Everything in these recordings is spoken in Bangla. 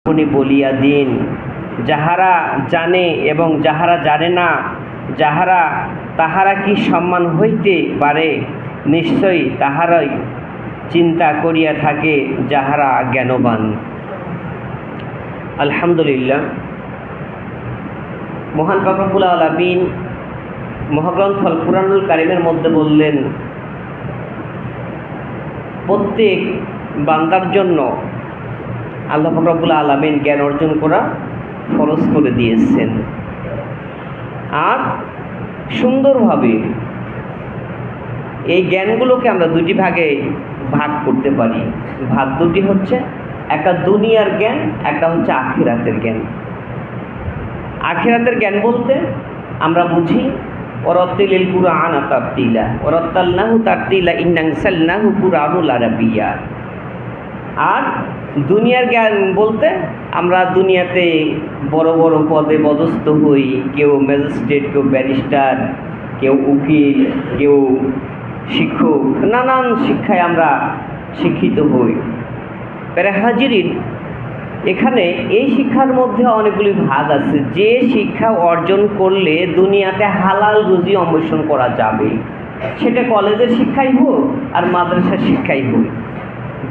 আপনি বলিয়া দিন, যাহারা জানে এবং যাহারা জানে না, তাহারা কি সম্মান হইতে পারে? নিশ্চয়ই তাহারাই চিন্তা করিয়া থাকে যাহারা জ্ঞানবান। আলহামদুলিল্লাহ, মহান পাক রব্বুল আলামিন মহাগ্রন্থ আল কুরআনুল কারীমের মধ্যে বললেন, প্রত্যেক বান্দার জন্য আল্লাহ পাক রব্বুল আলামিন জ্ঞান অর্জন করা ফরজ করে দিয়েছেন। আর সুন্দরভাবে এই জ্ঞানগুলোকে আমরা দুটি ভাগে ভাগ করতে পারি। ভাগ দুটি হচ্ছে, একটা দুনিয়ার জ্ঞান, একটা হচ্ছে আখিরাতের জ্ঞান। আখিরাতের জ্ঞান বলতে আমরা বুঝি ওয়ারাত্তিলিল কুরআনা তারতিলা, ওয়ারাত্তালনাহু তারতিলা, ইন্না আনসালনাহু কুরআনুল আরাবিয়্যা। আর দুনিয়ার জ্ঞান বলতে আমরা দুনিয়াতে বড় বড় পদে পদস্থ হই, কেউ ম্যাজিস্ট্রেট, কেউ ব্যারিস্টার, কেউ উকিল, কেউ শিক্ষক, নানান শিক্ষায় আমরা শিক্ষিত হই। প্যারা হাজিরিন, এখানে এই শিক্ষার মধ্যে অনেকগুলি ভাগ আছে। যে শিক্ষা অর্জন করলে দুনিয়াতে হালাল রুজি অন্বেষণ করা যাবে, সেটা কলেজের শিক্ষাই হোক আর মাদ্রাসার শিক্ষাই হোক,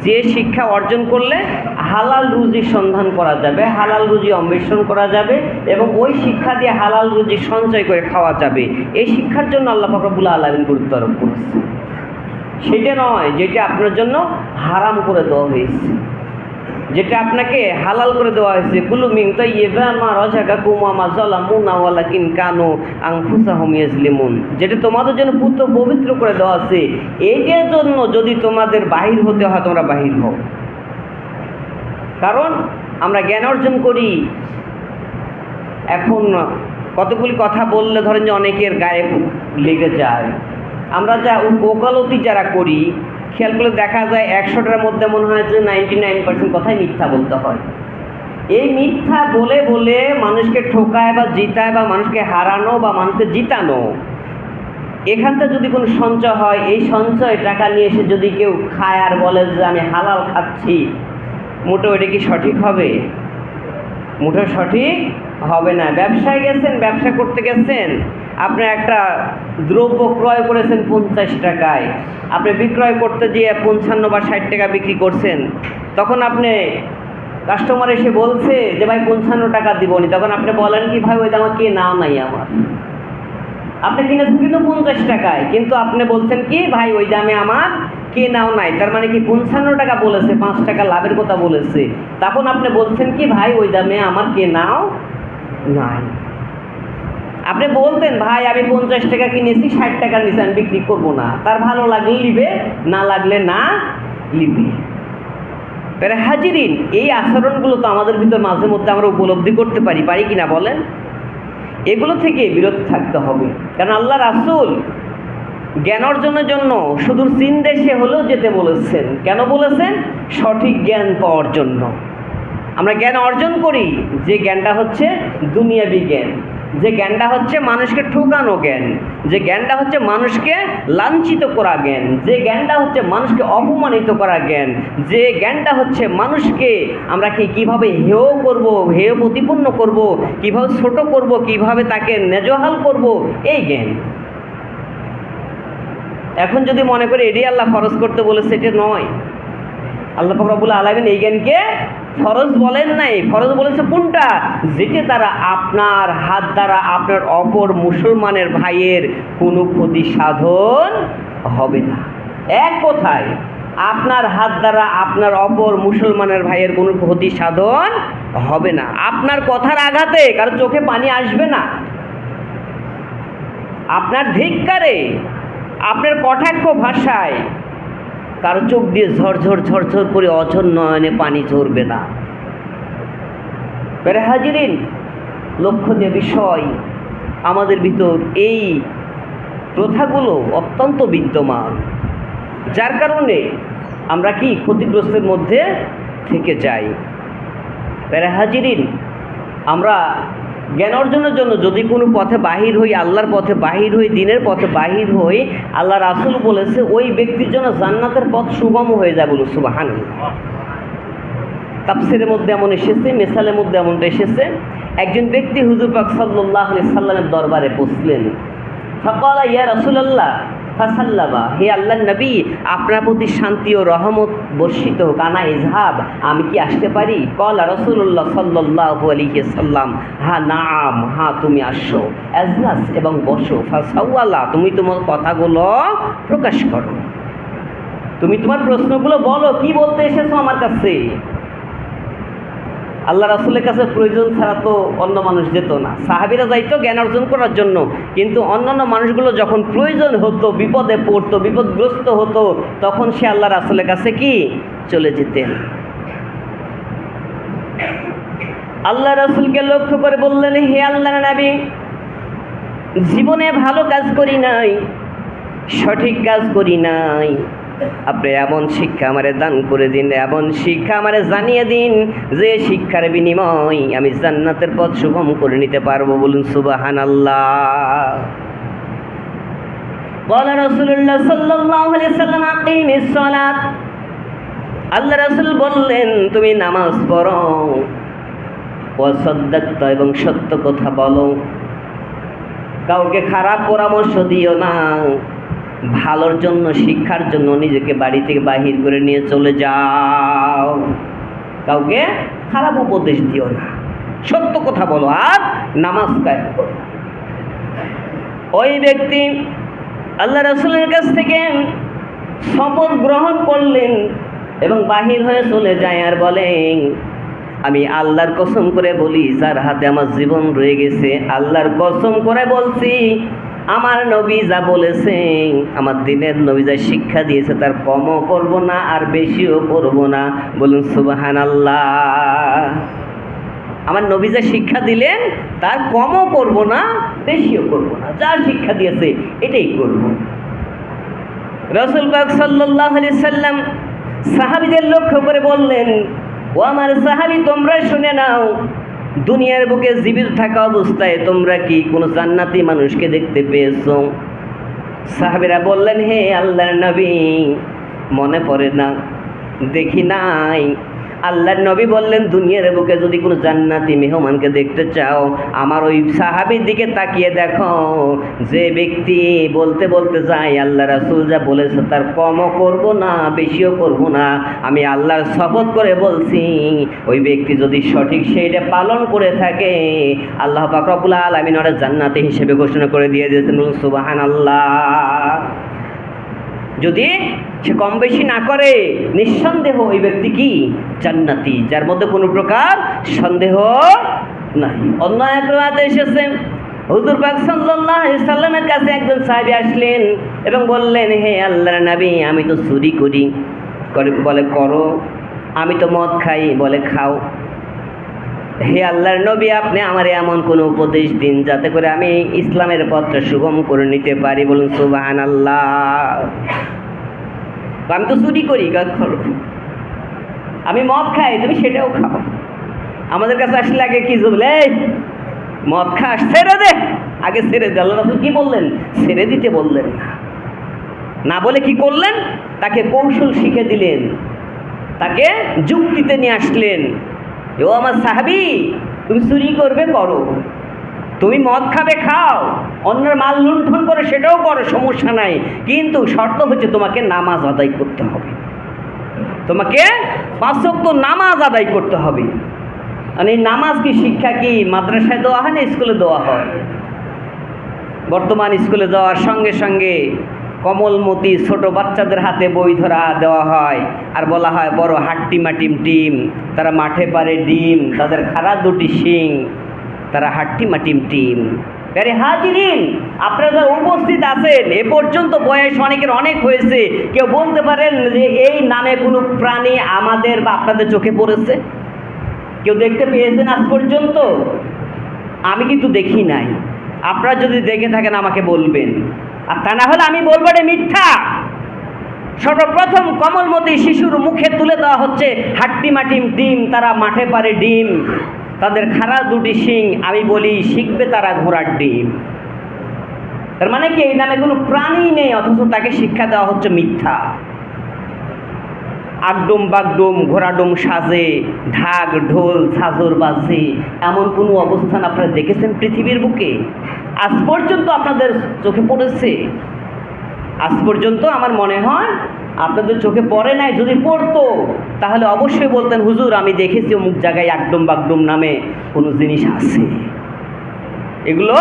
যে শিক্ষা অর্জন করলে হালাল রুজি সন্ধান করা যাবে, হালাল রুজি অন্বেষণ করা যাবে এবং ওই শিক্ষা দিয়ে হালাল রুজি সঞ্চয় করে খাওয়া যাবে, এই শিক্ষার জন্য আল্লাহ পাক রব্বুল আলামিন গুরুত্ব আরোপ করেছে। সেটা নয় যেটা আপনার জন্য হারাম করে দেওয়া হয়েছে, যেটা আপনাকে হালাল করে দেওয়া হয়েছে। কুলু মিন তাইয়্যিবা মা রাযাকাকুম ওয়া মা যালামুনা ওয়ালাকিন কানু আনফুসাহুম ইয়াজলিমুন, যেটা তোমাদের জন্য পবিত্র করে দেওয়া আছে, এইটার জন্য যদি তোমাদের বাহির হতে হয় তোমরা বাহির হও। কারণ আমরা জ্ঞান অর্জন করি, এখন কতগুলি কথা বললে ধরেন যে অনেকের গায়ে লেগে যায়। আমরা যা ওকালতি যারা করি, খেয়াল করলে দেখা যায় 100টার মধ্যে মনে হয় যে 99% কথাই মিথ্যা বলতে হয়। এই মিথ্যা বলে বলে মানুষকে ঠকায় বা জিতায় বা মানুষকে হারানো বা মানুষকে জিতানো, এখানটা যদি কোনো সঞ্চয় হয়, এই সঞ্চয় টাকা নিয়ে এসে যদি কেউ খায় আর বলে যে আমি হালাল খাচ্ছি, মোটেও এটা কি সঠিক হবে? মোটেও সঠিক হবে না। ব্যবসায় গেছেন, ব্যবসা করতে গেছেন, আপনি একটা দ্রব্য ক্রয় করেছেন 50 টাকায়, আপনি বিক্রয় করতে গিয়ে 55 বা 60 টাকা বিক্রি করছেন। তখন আপনি কাস্টমার এসে বলছে যে ভাই 55 টাকা দিবনি, তখন আপনি বলেন কি ভাই ওই দাম কে নাও নাই আমার, আপনি কিনেছেন কিন্তু 50 টাকায়, কিন্তু আপনি বলছেন কি ভাই ওই দামে আমার কে নাও নাই। তার মানে কি 55 টাকা বলেছে, 5 টাকা লাভের কথা বলেছে। তখন আপনি বলছেন কি ভাই ওই দামে আমার কে নাও নাই। আপনি বলতেন ভাই আমি 50 টাকা কিনেছি, 60 টাকা নিচে আমি বিক্রি করবো না, তার ভালো লাগলে নিবে, না লাগলে না নিবে। প্যারা হাজিরিন, এই আচরণগুলো তো আমাদের ভিতর মাঝে মধ্যে আমরা উপলব্ধি করতে পারি কিনা বলেন? এগুলো থেকে বিরত থাকতে হবে। কারণ আল্লাহ রাসূল জ্ঞান অর্জনের জন্য সুদূর চীন দেশে হলেও যেতে বলেছেন। কেন বলেছেন? সঠিক জ্ঞান পাওয়ার জন্য। আমরা জ্ঞান অর্জন করি, যে জ্ঞানটা হচ্ছে দুনিয়াবি জ্ঞান, যে জ্ঞানটা হচ্ছে মানুষকে ঠকানো জ্ঞান, যে জ্ঞানটা হচ্ছে মানুষকে লাঞ্ছিত করা জ্ঞান, যে জ্ঞানটা হচ্ছে মানুষকে অপমানিত করা জ্ঞান, যে জ্ঞানটা হচ্ছে মানুষকে আমরা কীভাবে হেয় করব, হেয় প্রতিপন্ন করব, কীভাবে ছোট করব, কীভাবে তাকে নেজহাল করব, এই জ্ঞান। এখন যদি মনে করে এটাই আল্লাহ ফরজ করতে বলেছে, এটা নয়। আল্লাহ পাক রব্বুল আলামিন এই জ্ঞানকে ফরজ বলেন নাই, ফরজ বলেছে কোনটা? যেটা দ্বারা আপনার হাত দ্বারা আপনার অপর মুসলমানের ভাইয়ের কোনো ক্ষতি সাধন হবে না। এক কথায়, আপনার হাত দ্বারা আপনার অপর মুসলমানের ভাইয়ের কোনো ক্ষতি সাধন হবে না। আপনার কথার আঘাতে কারো চোখে পানি আসবে না, আপনার ধিক্কারে, আপনার কটাক্ষ ভাষায় কারো চোখ দিয়ে ঝরঝর ঝরঝর করে অঝর নয়নে পানি ঝরবে না। প্যারা হাজিরিন, লক্ষণীয় বিষয়, আমাদের ভিতর এই প্রথাগুলো অত্যন্ত বিদ্যমান, যার কারণে আমরা কি ক্ষতিগ্রস্তের মধ্যে থেকে যাই। প্যারা হাজিরিন, আমরা জ্ঞান অর্জনের জন্য যদি কোনো পথে বাহির হই, আল্লাহর পথে বাহির হই, দিনের পথে বাহির হই, আল্লাহ রাসূল বলেছে ওই ব্যক্তির জন্য জান্নাতের পথ সুগম হয়ে যায়। বলুন সুবহানাল্লাহ। তাফসীরের মধ্যে এমন এসেছে, মিসালের মধ্যে এমনটা এসেছে, একজন ব্যক্তি হুজুর পাক সাল্লাল্লাহু আলাইহি সাল্লামের দরবারে বসলেন। ফাকালা ইয়া রাসূলুল্লাহ ফাসাল্লাবা, হে আল্লাহর নবী, আপনার প্রতি শান্তি ও রহমত বর্ষিত হোক, আনা ইজহাব, আমি কি আসতে পারি? ক্বালা রাসূলুল্লাহ সাল্লাল্লাহু আলাইহি সাল্লাম, হ্যাঁ নাম, হ্যাঁ তুমি আসো, আজলাস এবং বসো, ফাসাওয়ালা, তুমি তোমার কথাগুলো প্রকাশ করো, তুমি তোমার প্রশ্নগুলো বলো, কি বলতে এসেছো আমার কাছে। আল্লাহ রাসূলের কাছে প্রয়োজন ছাড়া তো অন্য মানুষ যেত না। সাহাবীরা যাইতো জ্ঞান অর্জন করার জন্য, কিন্তু অন্যান্য মানুষগুলো যখন প্রয়োজন হতো, বিপদে পড়তো, বিপদগ্রস্ত হতো, তখন সে আল্লাহ রাসূলের কাছে কি চলে যেতেন। আল্লাহ রাসূলকে লক্ষ্য করে বললেন, হে আল্লাহর নবী, জীবনে ভালো কাজ করি নাই, সঠিক কাজ করি নাই, আপনি এমন শিক্ষা আমারে দান করে দিন, এমন শিক্ষা আমারে জানিয়ে দিন যে শিক্ষার বিনিময় আমি জান্নাতের পথ সুগম করে নিতে পারবো। বলুন সুবহানাল্লাহ। ক্বালা রাসূলুল্লাহ সাল্লাল্লাহু আলাইহি সাল্লাম, আকিমিস সালাত, আল্লাহ রাসূল বললেন তুমি নামাজ পড়ো, ওয়া সাদ্দাকতা, এবং সত্য কথা বলো, কাউকে খারাপ পরামর্শ দিও না, ভালোর জন্য, শিক্ষার জন্য নিজেকে বাড়ি থেকে বাহির করে নিয়ে চলে যাও, কাউকে খারাপ উপদেশ দিও না, সত্য কথা বলো আর নামাজ কায়েম করো। ওই ব্যক্তি আল্লাহ রাসূলের কাছ থেকে শপথ গ্রহণ করলেন এবং বাহির হয়ে চলে যায় আর বলেন, আমি আল্লাহর কসম করে বলি, যার হাতে আমার জীবন রয়ে গেছে, আল্লাহর কসম করে বলছি, আমার নবী যা বলেছে, আমার দিনের নবী যা শিক্ষা দিয়েছে, তার কমও করব না আর বেশিও করব না। বলুন সুবহানাল্লাহ। আমার নবী যা শিক্ষা দিলেন তার কমও করব না, বেশিও করব না, যা শিক্ষা দিয়েছে এটাই করব। রাসূল পাক সাল্লাল্লাহু আলাইহি সাল্লাম সাহাবীদের লক্ষ্য করে বললেন, ও আমার সাহাবী, তোমরা শুনে নাও, দুনিয়ার বুকে জীবিত থাকা অবস্থায় তোমরা কি কোনো জান্নাতি মানুষকে দেখতে পেয়েছো? সাহাবীরা বললেন, হে আল্লাহর নবী, মনে পড়ে না, দেখি নাই। আল্লাহর নবী বললেন, দুনিয়ার বুকে যদি কোনো জান্নাতি মেহমানকে দেখতে চাও, আমার ওই সাহাবীর দিকে তাকিয়ে দেখো, যে ব্যক্তি বলতে বলতে যায় আল্লাহ রাসূল যা বলেছে তার কমও করব না, বেশিও করব না, আমি আল্লাহর শপথ করে বলছি, ওই ব্যক্তি যদি সঠিক সেইটা পালন করে থাকে, আল্লাহ পাক রব্বুল আলামিন ওরে জান্নাতি হিসেবে ঘোষণা করে দিয়ে দিয়েছেন। সুবহানাল্লাহ। যদি সে কম বেশি না করে, নিঃসন্দেহ ওই ব্যক্তি কি জান্নাতি, যার মধ্যে কোনো প্রকার সন্দেহ নাই। অন্য এক রাতে এসেছে, হুজুর পাক সাল্লাল্লাহু আলাইহি সাল্লামের কাছে একজন সাহাবী আসলেন এবং বললেন, হে আল্লাহর নবী, আমি তো চুরি করি, বলে করো, আমি তো মদ খাই, বলে খাও, হে আল্লাহর নবী, আপনি আমার এমন কোনো উপদেশ দিন যাতে করে আমি ইসলামের পথটা সুগম করে নিতে পারি। বলুন সুবহানাল্লাহ। আমি তো চুরি করি, করো, আমি মদ খাই, তুমি সেটাও খাও। আমাদের কাছে আসলে আগে কি বলে, মদ খাস, ছেড়ে দে, আগে ছেড়ে দে। আল্লাহ রাসূল কি বললেন? ছেড়ে দিতে বললেন না, না বলে কি করলেন? তাকে কৌশল শিখে দিলেন, তাকে যুক্তিতে নিয়ে আসলেন। ও আমার সাহাবী, তুমি চুরি করবে, করো, তুমি মদ খাবে, খাও, অন্যের মাল লুণ্ঠন করে সেটাও করো, সমস্যা নাই, কিন্তু শর্ত হচ্ছে তোমাকে নামাজ আদায় করতে হবে, তোমাকে 5 ওয়াক্ত নামাজ আদায় করতে হবে। আর এই নামাজ কি, শিক্ষা কি মাদ্রাসায় দেওয়া হয় না স্কুলে দেওয়া হয়? বর্তমান স্কুলে যাওয়ার সঙ্গে সঙ্গে কমলমতি ছোট বাচ্চাদের হাতে বই ধরা দেওয়া হয় আর বলা হয়, বড় হাট্টিমাটিম টিম, তারা মাঠে পারে ডিম, তাদের খাড়া দুটি শিং, তারা হাট্টিমাটিম টিম। আরে হাজিরিন, আপনারা যারা উপস্থিত আছেন, এ পর্যন্ত বয়স অনেকের অনেক হয়েছে, কেউ বলতে পারেন যে এই নামে কোনো প্রাণী আমাদের বা আপনাদের চোখে পড়েছে? কেউ দেখতে পেয়েছেন আজ পর্যন্ত? আমি কিন্তু দেখি নাই। আপনারা যদি দেখে থাকেন আমাকে বলবেন, আর তা না হলে আমি বলবো এটা মিথ্যা। সর্বপ্রথম কমলমতি শিশুর মুখে তুলে দেওয়া হচ্ছে হাট্টিমাটিম ডিম, তারা মাঠে পারে ডিম, তাদের খাড়া দুটি শিং, আমি বলি শিখবে তারা ঘোড়ার ডিম। তার মানে কি, এই নামে কোনো প্রাণী নেই, অথচ তাকে শিক্ষা দেওয়া হচ্ছে মিথ্যা। আগডুম বাগডুম ঘোড়াডুম সাজে, ঢাক ঢোল ঝাঁঝর বাজে, এমন কোনো অবস্থান আপনারা দেখেছেন পৃথিবীর বুকে? আজ পর্যন্ত আপনাদের চোখে পড়েছে? আজ পর্যন্ত আমার মনে হয় আপনাদের চোখে পড়ে নাই। যদি পড়তো তাহলে অবশ্যই বলতেন, হুজুর আমি দেখেছি অমুক জায়গায় আগডুম বাগডুম নামে কোনো জিনিস আছে। এগুলো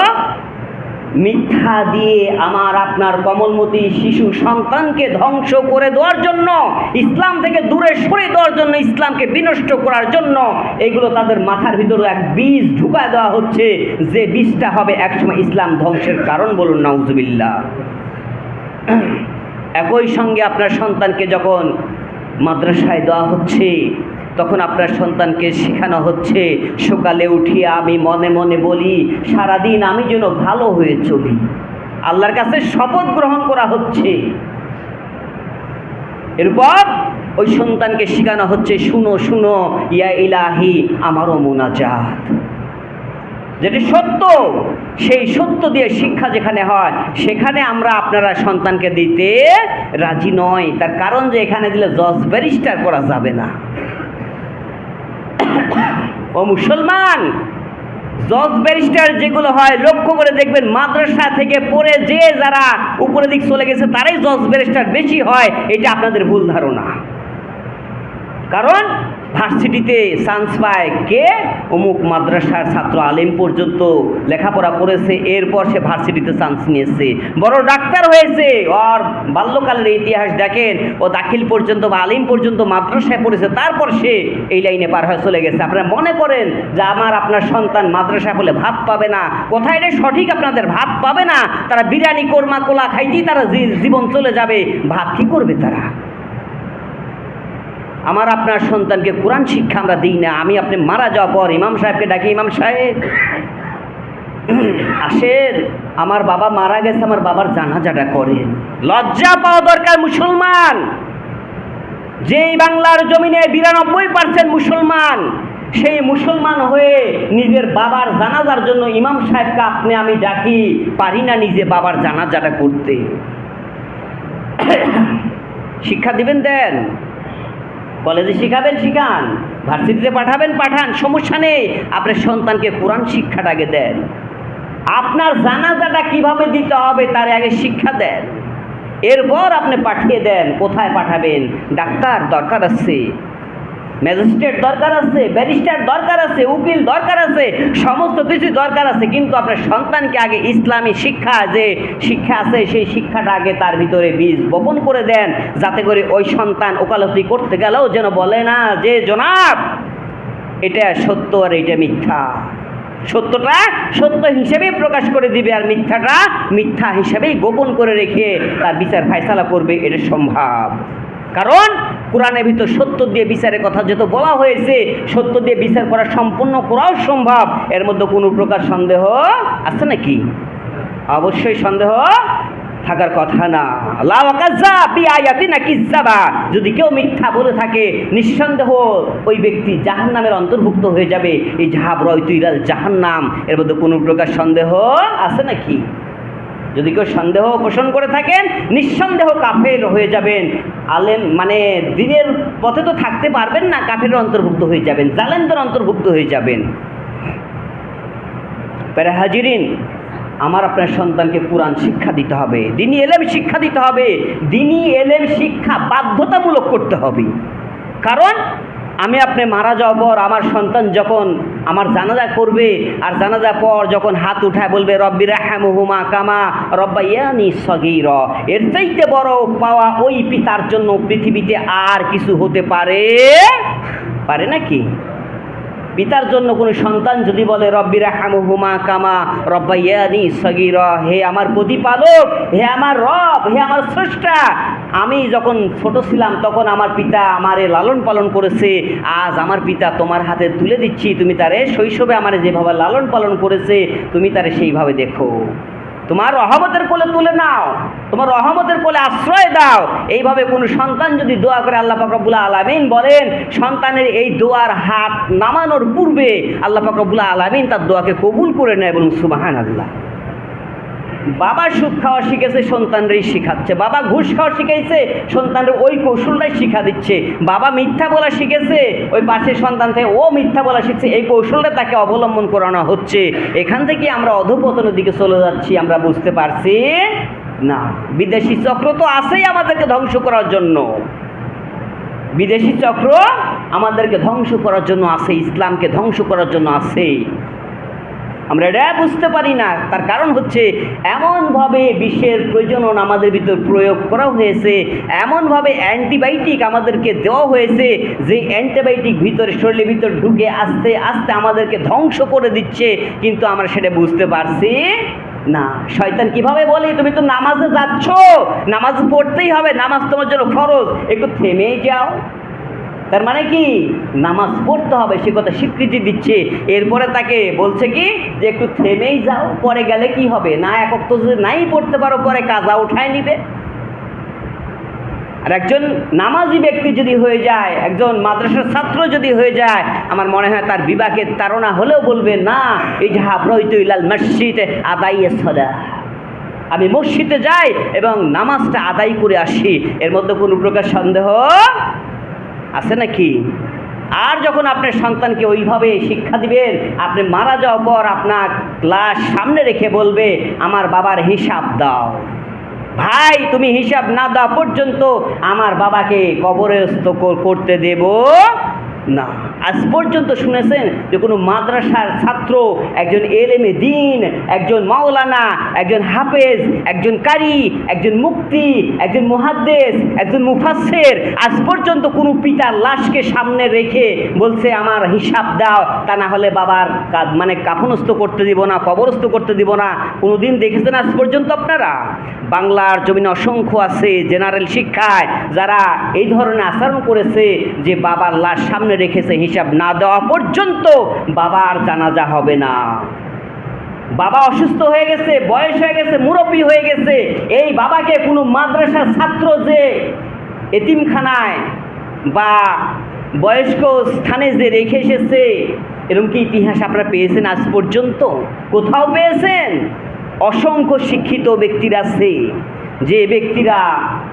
মিথ্যা দিয়ে আমার আপনার কমলমতি শিশু সন্তানকে ধ্বংস করে দেওয়ার জন্য, ইসলাম থেকে দূরে সরে দেওয়ার জন্য, ইসলামকে বিনষ্ট করার জন্য এগুলো তাদের মাথার ভিতরে এক বীজ ঢুকায় দেওয়া হচ্ছে, যে বীজটা হবে একসময় ইসলাম ধ্বংসের কারণ। বলুন নাউজুবিল্লাহ। একই সঙ্গে আপনার সন্তানকে যখন মাদ্রাসায় দেওয়া হচ্ছে, তখন আপনার সন্তানকে শেখানো হচ্ছে, সকালে উঠিয়ে আমি মনে মনে বলি সারাদিন আমি যেন ভালো হয়ে চলি। আল্লাহর কাছে শপথ গ্রহণ করা হচ্ছে। এরপর ওই সন্তানকে শেখানো হচ্ছে, শুনো শুনো ইয়া ইলাহি আমারও মুনাজাত। যেটি সত্য, সেই সত্য দিয়ে শিক্ষা যেখানে হয় সেখানে আমরা আপনারা সন্তানকে দিতে রাজি নয়। তার কারণ যে এখানে দিলে জজ ব্যারিস্টার করা যাবে না। ও মুসলমান, জজ ব্যারিস্টার যেগুলো হয় লক্ষ্য করে দেখবেন, মাদ্রাসা থেকে পড়ে যে যারা উপরের দিক চলে গেছে তারাই জজ ব্যারিস্টার বেশি হয়। এটা আপনাদের ভুল ধারণা। কারণ ভার্সিটিতে চান্স পায় কে? অমুক মাদ্রাসার ছাত্র আলিম পর্যন্ত লেখাপড়া করেছে, এরপর সে ভার্সিটিতে চান্স নিয়েছে, বড় ডাক্তার হয়েছে। ওর বাল্যকালের ইতিহাস দেখেন, ও দাখিল পর্যন্ত বা আলিম পর্যন্ত মাদ্রাসায় পড়েছে, তারপর সে এই লাইনে পার হয়ে চলে গেছে। আপনারা মনে করেন যে আপনার সন্তান মাদ্রাসায় বলে ভাত পাবে না। কোথায় এটা সঠিক? আপনাদের ভাত পাবে না। তারা বিরিয়ানি কোরমা কোলা খাইতেই তারা জীবন চলে যাবে। ভাত কি করবে তারা? আমার আপনার সন্তানকে কোরআন শিক্ষা আমরা দিই না। আমি আপনি মারা যাওয়ার পর ইমাম সাহেবকে ডাকি, ইমাম সাহেব আসেন, আমার বাবা মারা গেছে, আমার বাবার জানাজাটা করেন। লজ্জা পাওয়া দরকার মুসলমান। যেই বাংলার জমিনে 92% মুসলমান, সেই মুসলমান হয়ে নিজের বাবার জানাজার জন্য ইমাম সাহেবকে আপনি আমি ডাকি, পারি না নিজে বাবার জানাজাটা করতে। শিক্ষা দিবেন, দেন। কলেজে শিখাবেন, শিখান। ভার্সিটিতে পাঠাবেন, পাঠান, সমস্যা নেই। আপনার সন্তানকে কোরআন শিক্ষাটা আগে দেন। আপনার জানাজাটা কিভাবে দিতে হবে তার আগে শিক্ষা দেন, এরপর আপনি পাঠিয়ে দেন। কোথায় পাঠাবেন? ডাক্তার দরকার আছে, ম্যাজিস্ট্রেট দরকার আছে, ব্যারিস্টার দরকার আছে, উকিল দরকার আছে, সমস্ত কিছু দরকার আছে। কিন্তু আপনার সন্তানকে আগে ইসলামী শিক্ষা, যে শিক্ষা আছে সেই শিক্ষাটা আগে তার ভিতরে বীজ বপন করে দেন, যাতে করে ওই সন্তান ওকালতি করতে গেলেও যেন বলে না যে জনাব এটা সত্য আর এটা মিথ্যা। সত্যটা সত্য হিসেবেই প্রকাশ করে দিবে, আর মিথ্যাটা মিথ্যা হিসেবেই গোপন করে রেখে তার বিচার ফায়সালা করবে। এটা সম্ভব। কারণ কোরআনের ভিতর সত্য দিয়ে বিচারের কথা যত বলা হয়েছে, সত্য দিয়ে বিচার করা সম্পূর্ণ করাও সম্ভব। এর মধ্যে কোনো প্রকার সন্দেহ আছে নাকি? অবশ্যই সন্দেহ থাকার কথা না। যদি কেউ মিথ্যা বলে থাকে, নিঃসন্দেহ ওই ব্যক্তি জাহান্নামের অন্তর্ভুক্ত হয়ে যাবে। এই জাহাবরাইতুইরাল জাহান্নাম, এর মধ্যে কোনো প্রকার সন্দেহ আছে নাকি? যদি কেউ সন্দেহ পোষণ করে থাকেন, নিঃসন্দেহ কাফের হয়ে যাবেন। আলেম মানে দিনের পথে তো থাকতে পারবেন না, কাফের অন্তর্ভুক্ত হয়ে যাবেন, জালেমদের অন্তর্ভুক্ত হয়ে যাবেন। প্যারা হাজিরিন, আমার আপনার সন্তানকে কোরআন শিক্ষা দিতে হবে, দ্বীনি এলেম শিক্ষা দিতে হবে। দ্বীনি এলেম শিক্ষা বাধ্যতামূলক করতে হবে। কারণ আমি আপনি মারা যাওয়ার পর আমার সন্তান যখন আমার জানাজা করবে, আর জানাজা পর যখন হাত উঠায় বলবে রব্বি রাহমহুমা কামা রব্বায়ানি সগীরা, এর চাইতে বড় পাওয়া ওই পিতার জন্য পৃথিবীতে আর কিছু হতে পারে নাকি? পিতার জন্য কোনো সন্তান যদি বলে রব্বি রাহমহুমা কামা রব্বায়ানি সগীরা, হে আমার প্রতিপালক, হে আমার রব, হে আমার স্রষ্টা, আমি যখন ছোট ছিলাম তখন আমার পিতা আমারে লালন পালন করেছে, আজ আমার পিতা তোমার হাতে তুলে দিচ্ছি, তুমি তারে শৈশবে আমারে যেভাবে লালন পালন করেছে তুমি তারে সেইভাবে দেখো, তোমার রহমতের কোলে তুলে নাও, তোমার রহমতের কোলে আশ্রয় দাও। এইভাবে কোনো সন্তান যদি দোয়া করে, আল্লাহ পাক রব্বুল আলামিন বলেন সন্তানের এই দোয়ার হাত নামানোর পূর্বে আল্লাহ পাক রব্বুল আলামিন তার দোয়াকে কবুল করে নেয়। বলুন সুবহানাল্লাহ। বাবা সুদ খাওয়া শিখেছে, সন্তানরাই শিখাচ্ছে। বাবা ঘুষ খাওয়া শিখেছে, সন্তানরা ওই কৌশলটাই শিখা দিচ্ছে। বাবা মিথ্যা বলা শিখেছে, ওই পাশের সন্তান থেকে ও মিথ্যা বলা শিখছে, এই কৌশলটা তাকে অবলম্বন করানো হচ্ছে। এখান থেকে আমরা অধঃপতনের দিকে চলে যাচ্ছি, আমরা বুঝতে পারছি না। বিদেশি চক্র তো আছেই আমাদেরকে ধ্বংস করার জন্য, বিদেশি চক্র আমাদেরকে ধ্বংস করার জন্য আছে, ইসলামকে ধ্বংস করার জন্য আছে। আমরা এটা বুঝতে পারি না, তার কারণ হচ্ছে এমনভাবে বিষের প্রয়োজন আমাদের ভিতর প্রয়োগ করা হয়েছে, এমনভাবে অ্যান্টিবায়োটিক আমাদেরকে দেওয়া হয়েছে যে অ্যান্টিবায়োটিক ভিতরে শরীরের ভিতর ঢুকে আস্তে আস্তে আমাদেরকে ধ্বংস করে দিচ্ছে, কিন্তু আমরা সেটা বুঝতে পারছি না। শয়তান কিভাবে বলে, তুমি তো নামাজে যাচ্ছ, নামাজ পড়তেই হবে, নামাজ তোমার জন্য ফরজ, একটু থেমেই যাও। তার মানে কি নামাজ পড়তে হবে সে কথা স্বীকৃতি দিচ্ছে, এরপরে তাকে বলছে কি যে একটু থেমেই যাও, পরে গেলে কি হবে, না এক ওয়াক্ত যদি নাই পড়তে পারো পরে কাজা উঠায় নিবে। আর একজন নামাজি ব্যক্তি যদি হয়ে যায়, একজন মাদ্রাসার ছাত্র যদি হয়ে যায়, আমার মনে হয় তার বিবাহের তাড়না হলেও বলবে না, এই যে হাবরইতু ইলাল মসজিদে আদাইয়ে সালাহ, আমি মসজিদে যাই এবং নামাজটা আদায় করে আসি, এর মধ্যে কোনো প্রকার সন্দেহ আছে নাকি? আর যখন আপনার সন্তানকে ওইভাবে শিক্ষা দিবেন, আপনি মারা যাওয়ার পর আপনার লাশ সামনে রেখে বলবে আমার বাবার হিসাব দাও। ভাই, তুমি হিসাব না দেওয়া পর্যন্ত আমার বাবাকে কবরস্থ করতে দেব না। আজ পর্যন্ত শুনেছেন যে কোনো মাদ্রাসার ছাত্র, একজন এলেমে দ্বীন, একজন মাওলানা, একজন হাফেজ, একজন কারি, একজন মুফতি, একজন মুহাদ্দিস, একজন মুফাসসির আজ পর্যন্ত কোনো পিতার লাশকে সামনে রেখে বলছে আমার হিসাব দাও, তা না হলে বাবার মানে কাফনস্থ করতে দিব না, কবরস্থ করতে দিব না? কোনোদিন দেখেছেন আজ পর্যন্ত আপনারা? বাংলার জমিনে অসংখ্য আছে জেনারেল শিক্ষায় যারা এই ধরনের আচরণ করেছে যে বাবার লাশ সামনে রেখেছে, হিসাব না দেওয়া পর্যন্ত বাবার জানাজা হবে না। বাবা অসুস্থ হয়ে গেছে, বয়স হয়ে গেছে, মুরব্বী হয়ে গেছে, এই বাবাকে কোনো মাদ্রাসার ছাত্র যে এতিমখানায় বা বয়স্ক স্থানে যে রেখে এসেছে, এরকম কি ইতিহাস আপনারা পেয়েছেন আজ পর্যন্ত? কোথাও পেয়েছেন? অসংখ্য শিক্ষিত ব্যক্তিরা আছে যে ব্যক্তিরা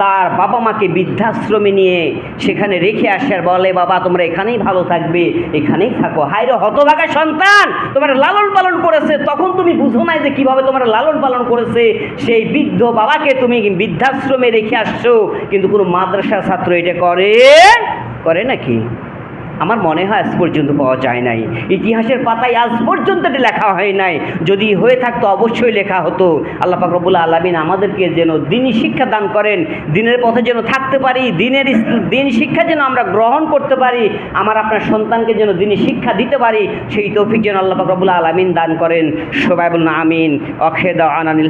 তার বাবা মাকে বৃদ্ধাশ্রমে নিয়ে সেখানে রেখে আসে আর বলে বাবা তোমরা এখানেই ভালো থাকবে, এখানেই থাকো। হায়রে হতভাগা সন্তান, তোমার লালন পালন করেছে, তখন তুমি বুঝো নাই যে কীভাবে তোমার লালন পালন করেছে। সেই বৃদ্ধ বাবাকে তুমি বৃদ্ধাশ্রমে রেখে আসছো, কিন্তু কোনো মাদ্রাসা ছাত্র এটা করে নাকি? আমার মনে হয় আজ পর্যন্ত পাওয়া যায় নাই, ইতিহাসের পাতায় আজ পর্যন্ত এটা লেখা হয় নাই। যদি হয়ে থাকতো অবশ্যই লেখা হতো। আল্লাহ পাক রব্বুল আলামিন আমাদেরকে যেন দ্বীনি শিক্ষা দান করেন, দ্বীনের পথে যেন থাকতে পারি, দ্বীন শিক্ষা যেন আমরা গ্রহণ করতে পারি, আমার আপনার সন্তানকে যেন দ্বীনি শিক্ষা দিতে পারি, সেই তৌফিক যেন আল্লাহ পাক রব্বুল আলামিন দান করেন। সবাই বলুন আমিন। অখেদা আনানিল।